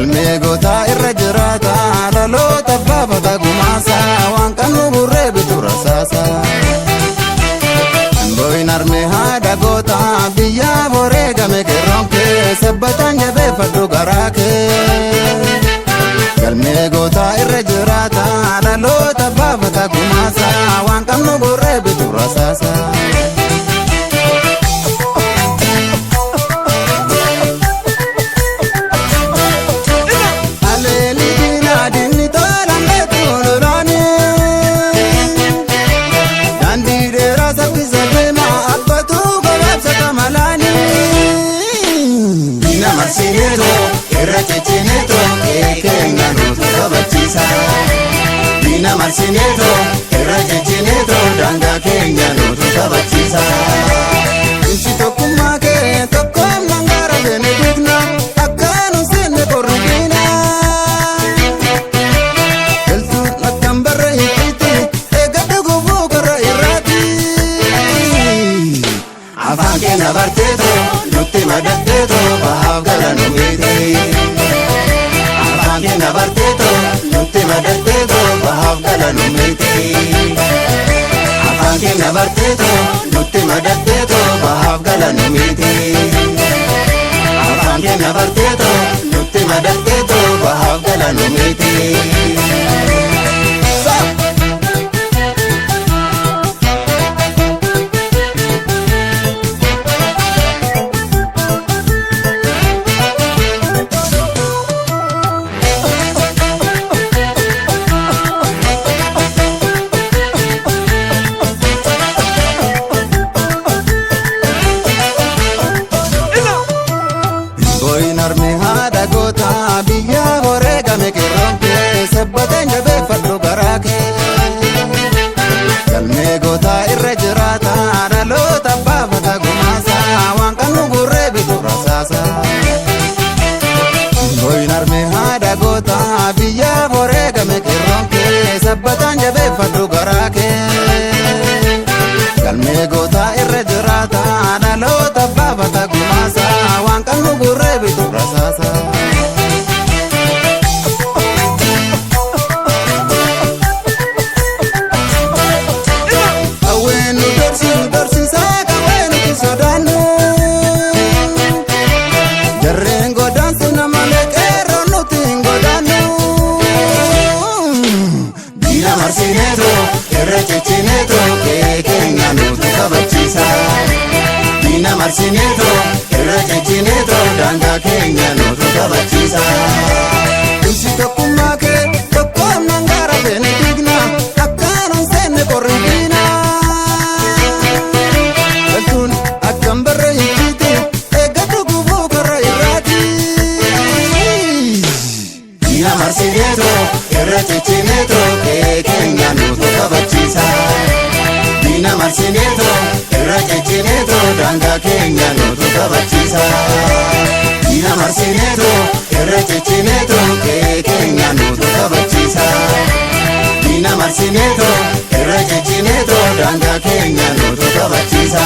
galmee gootaa irra jiraata dhaloota baafata gumaasa waan qabnu burree bitu rasaasa. Boyin armee haadha goota biyya boree game keerroon kee sabbatan jabeeffadhu garaa kee. Galmee gootaa irra jiraata dhaloota baafata gumaasa waan qabnu burree bitu rasaasa. Irra cicineeto keenya nutu kabachiisa. Diina marsineeto irra cicineeto daangaa keenya nutu kabachiisa. Insi tokkummaa kee tokkoon mangaara beene digna akkaan seenne korrigiina. Eltuun akkan barra hiikiti eegadde gufuu karra irraati. Afaan keenya barteeto nutti madatteeto bahaaf gala nu beete. Afaan keenya barteeto nutti madatteeto bahaaf gala nu beete. Afaan keenya barteeto nutti madatteeto bahaaf gala nu beete. Afaan keenya barteeto nutti madatteeto bahaaf gala nu beete. Armee haadha goota biyya boree game keerroon kee sabbatan jabeeffadhu garaa kee. Galmee gootaa irra jiraata dhaloota baafata gumaasa waan qabnu burree bitu rasaasa. Boyin armee haadha goota biyya boree game keerroon kee sabbatan jabeeffadhu garaa kee. Galmee gootaa irra jiraata dhaloota baafata gumaasa waan qabnu burree bitu rasaasa. Hawweenu dorsiisaa qawweenutti sodaannu jarreen godaansu nama leqeerroon nuti hin godaannu. Diina marsineeto irra cicineeto keenya nutu kabachiisa. Diina marsineeto irra cicineeto daangaa keenya nutu kabachiisa. Insi tokkummaa kee tokkoon mangaara beene digna akkaan seenne korrigiina. Eltuun akkan barra hiikiti eegaddu gufuu karra irraati. Diina marsineeto irra cicineeto keenya nutu kabachiisa. Diina marsineeto irra cicineeto daangaa keenya nutu kabachiisa. Diina marsineeto irra cicineeto keenya nutu kabachiisa. Diina marsineeto irra cicineeto daangaa keenya nutu kabachiisa.